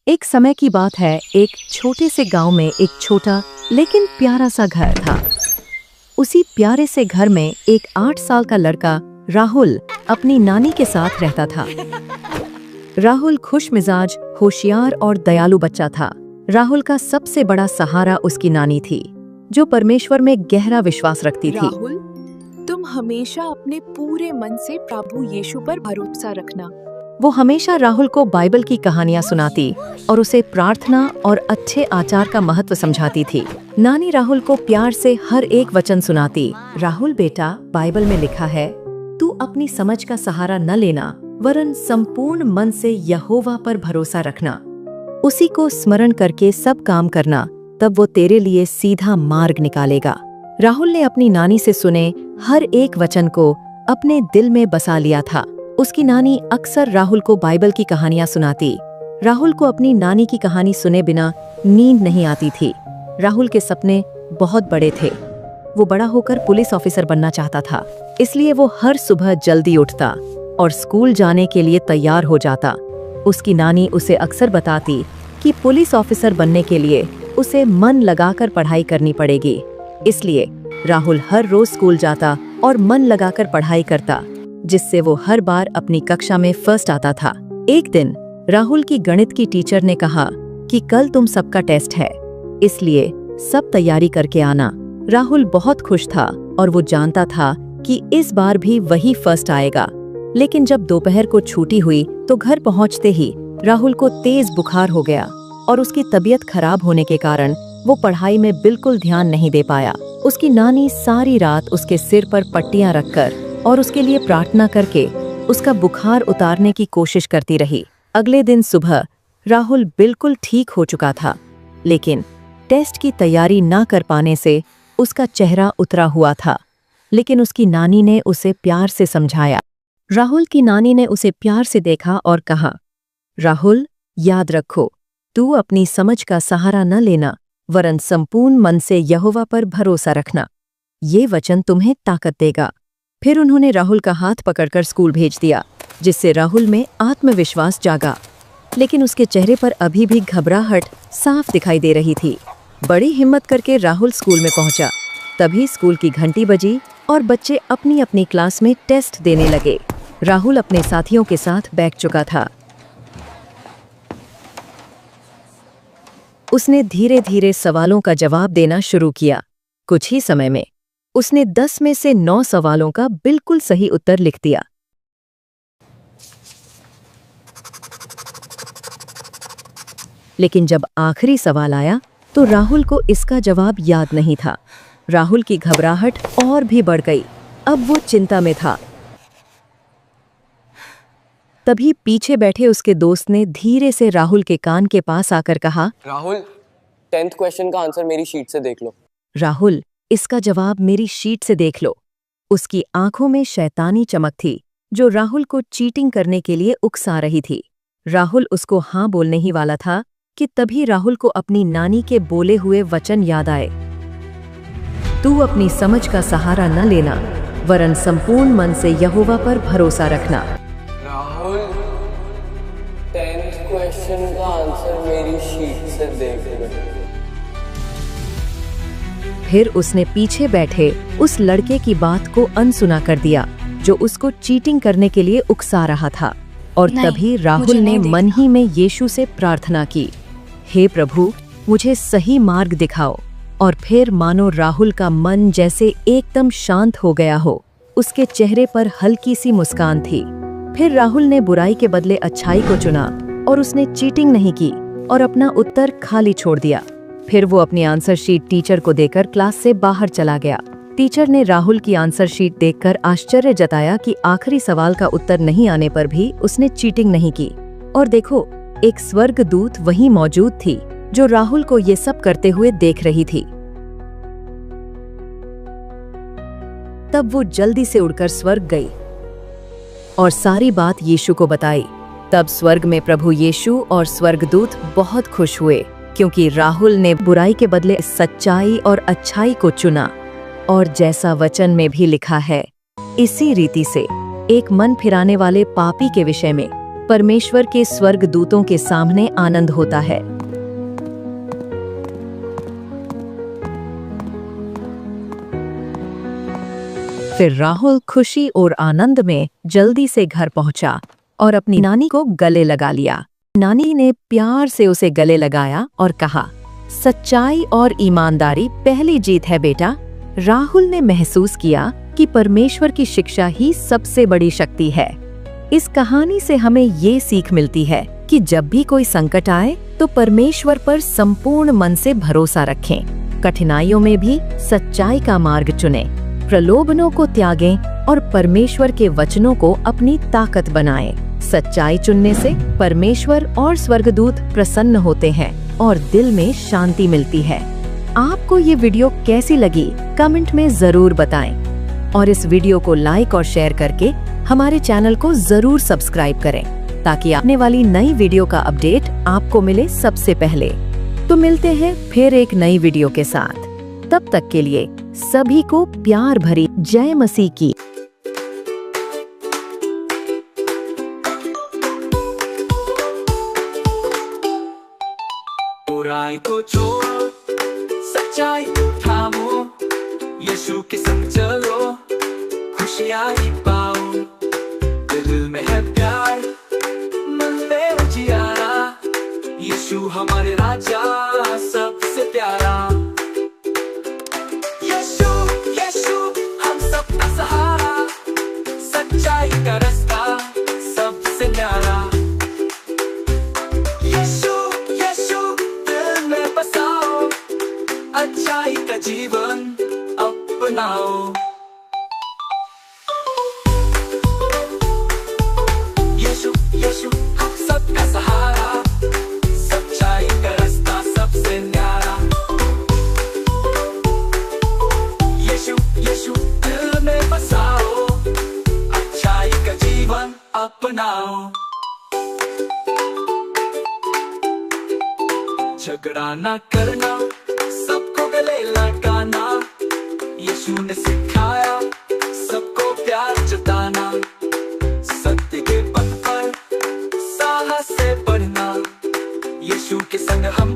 एक समय की बात है, एक छोटे से गांव में एक छोटा लेकिन प्यारा सा घर था। उसी प्यारे से घर में एक 8 साल का लड़का राहुल अपनी नानी के साथ रहता था। राहुल खुशमिजाज, होशियार और दयालु बच्चा था। राहुल का सबसे बड़ा सहारा उसकी नानी थी, जो परमेश्वर में गहरा विश्वास रखती थी। राहुल, तुम हमेशा अपने पूरे मन से प्रभु यीशु पर भरोसा रखना। वो हमेशा राहुल को बाइबल की कहानियां सुनाती और उसे प्रार्थना और अच्छे आचार का महत्व समझाती थी। नानी राहुल को प्यार से हर एक वचन सुनाती। राहुल बेटा, बाइबल में लिखा है, तू अपनी समझ का सहारा न लेना, वरन संपूर्ण मन से यहोवा पर भरोसा रखना। उसी को स्मरण करके सब काम करना, तब वो तेरे लिए सीधा मार्ग निकालेगा। राहुल ने अपनी नानी से सुने हर एक वचन को अपने दिल में बसा लिया था। उसकी नानी अक्सर राहुल को बाइबल की कहानियां सुनाती। राहुल को अपनी नानी की कहानी सुने बिना नींद नहीं आती थी। राहुल के सपने बहुत बड़े थे। वो बड़ा होकर पुलिस ऑफिसर बनना चाहता था, इसलिए वो हर सुबह जल्दी उठता और स्कूल जाने के लिए तैयार हो जाता। उसकी नानी उसे अक्सर बताती कि पुलिस ऑफिसर बनने के लिए उसे मन लगाकर पढ़ाई करनी पड़ेगी। इसलिए राहुल हर रोज स्कूल जाता और मन लगाकर पढ़ाई करता, जिससे वो हर बार अपनी कक्षा में फर्स्ट आता था। एक दिन राहुल की गणित की टीचर ने कहा कि कल तुम सबका टेस्ट है, इसलिए सब तैयारी करके आना। राहुल बहुत खुश था और वो जानता था कि इस बार भी वही फर्स्ट आएगा। लेकिन जब दोपहर को छुट्टी हुई तो घर पहुंचते ही राहुल को तेज बुखार हो गया और उसकी तबीयत खराब होने के कारण वो पढ़ाई में बिल्कुल ध्यान नहीं दे पाया। उसकी नानी सारी रात उसके सिर पर पट्टियां रखकर और उसके लिए प्रार्थना करके उसका बुखार उतारने की कोशिश करती रही। अगले दिन सुबह राहुल बिल्कुल ठीक हो चुका था, लेकिन टेस्ट की तैयारी ना कर पाने से उसका चेहरा उतरा हुआ था। लेकिन उसकी नानी ने उसे प्यार से समझाया। राहुल की नानी ने उसे प्यार से देखा और कहा, राहुल, याद रखो, तू अपनी समझ का सहारा न लेना, वरन संपूर्ण मन से यहोवा पर भरोसा रखना। ये वचन तुम्हें ताकत देगा। फिर उन्होंने राहुल का हाथ पकड़कर स्कूल भेज दिया, जिससे राहुल में आत्मविश्वास जागा। लेकिन उसके चेहरे पर अभी भी घबराहट साफ दिखाई दे रही थी। बड़ी हिम्मत करके राहुल स्कूल में पहुंचा। तभी स्कूल की घंटी बजी और बच्चे अपनी अपनी क्लास में टेस्ट देने लगे। राहुल अपने साथियों के साथ बैठ चुका था। उसने धीरे धीरे सवालों का जवाब देना शुरू किया। कुछ ही समय में उसने 10 में से 9 सवालों का बिल्कुल सही उत्तर लिख दिया। लेकिन जब आखिरी सवाल आया तो राहुल को इसका जवाब याद नहीं था। राहुल की घबराहट और भी बढ़ गई। अब वो चिंता में था। तभी पीछे बैठे उसके दोस्त ने धीरे से राहुल के कान के पास आकर कहा, राहुल, 10th क्वेश्चन का आंसर मेरी शीट से देख लो। राहुल, इसका जवाब मेरी शीट से देख लो। उसकी आंखों में शैतानी चमक थी, जो राहुल को चीटिंग करने के लिए उकसा रही थी। राहुल उसको हाँ बोलने ही वाला था कि तभी राहुल को अपनी नानी के बोले हुए वचन याद आए। तू अपनी समझ का सहारा न लेना, वरन संपूर्ण मन से यहोवा पर भरोसा रखना। राहुल, 10th क्वेश्चन का आंसर मेरी शीट से देख लो। फिर उसने पीछे बैठे उस लड़के की बात को अनसुना कर दिया, जो उसको चीटिंग करने के लिए उकसा रहा था। और तभी राहुल ने मन ही में यीशु से प्रार्थना की, हे प्रभु, मुझे सही मार्ग दिखाओ। और फिर मानो राहुल का मन जैसे एकदम शांत हो गया हो। उसके चेहरे पर हल्की सी मुस्कान थी। फिर राहुल ने बुराई के बदले अच्छाई को चुना और उसने चीटिंग नहीं की और अपना उत्तर खाली छोड़ दिया। फिर वो अपनी आंसर शीट टीचर को देकर क्लास से बाहर चला गया। टीचर ने राहुल की आंसर शीट देखकर आश्चर्य जताया कि आखिरी सवाल का उत्तर नहीं आने पर भी उसने चीटिंग नहीं की। और देखो, एक स्वर्गदूत वहीं मौजूद थी, जो राहुल को ये सब करते हुए देख रही थी। तब वो जल्दी से उड़कर स्वर्ग गई और सारी बात यीशु को बताई। तब स्वर्ग में प्रभु यीशु और स्वर्गदूत बहुत खुश हुए, क्योंकि राहुल ने बुराई के बदले सच्चाई और अच्छाई को चुना। और जैसा वचन में भी लिखा है, इसी रीति से एक मन फिराने वाले पापी के विषय में परमेश्वर के स्वर्ग दूतों के सामने आनंद होता है। फिर राहुल खुशी और आनंद में जल्दी से घर पहुंचा और अपनी नानी को गले लगा लिया। नानी ने प्यार से उसे गले लगाया और कहा, सच्चाई और ईमानदारी पहली जीत है बेटा। राहुल ने महसूस किया कि परमेश्वर की शिक्षा ही सबसे बड़ी शक्ति है। इस कहानी से हमें ये सीख मिलती है कि जब भी कोई संकट आए तो परमेश्वर पर संपूर्ण मन से भरोसा रखें। कठिनाइयों में भी सच्चाई का मार्ग चुनें, प्रलोभनों को त्यागें और परमेश्वर के वचनों को अपनी ताकत बनाएं। सच्चाई चुनने से परमेश्वर और स्वर्गदूत प्रसन्न होते हैं और दिल में शांति मिलती है। आपको ये वीडियो कैसी लगी कमेंट में जरूर बताएं और इस वीडियो को लाइक और शेयर करके हमारे चैनल को जरूर सब्सक्राइब करें ताकि आने वाली नई वीडियो का अपडेट आपको मिले सबसे पहले। तो मिलते हैं फिर एक नई वीडियो के साथ। तब तक के लिए सभी को प्यार भरी जय मसीह की। बुराई को छोड़ो, सच्चाई थामो, यीशु के संग चलो, खुशियाँ ही पाओ। दिल में है प्यार, मन में उजियारा, यीशु हमारे राजा सबसे प्यारा। यीशु यीशु हम सबका सहारा, सच्चाई का रास्ता सबसे न्यारा। यीशु यीशु दिल में बसाओ, अच्छाई का जीवन अपनाओ। यीशु यीशु हम सबका सहारा, सच्चाई का रास्ता सबसे न्यारा। यीशु यीशु दिल में बसाओ, अच्छाई का जीवन अपनाओ। झगड़ा ना करना, सबको गले लगाना, यीशु ने सिखाया सबको प्यार जताना। सत्य के पथ पर साहस से बढ़ना, यीशु के संग हम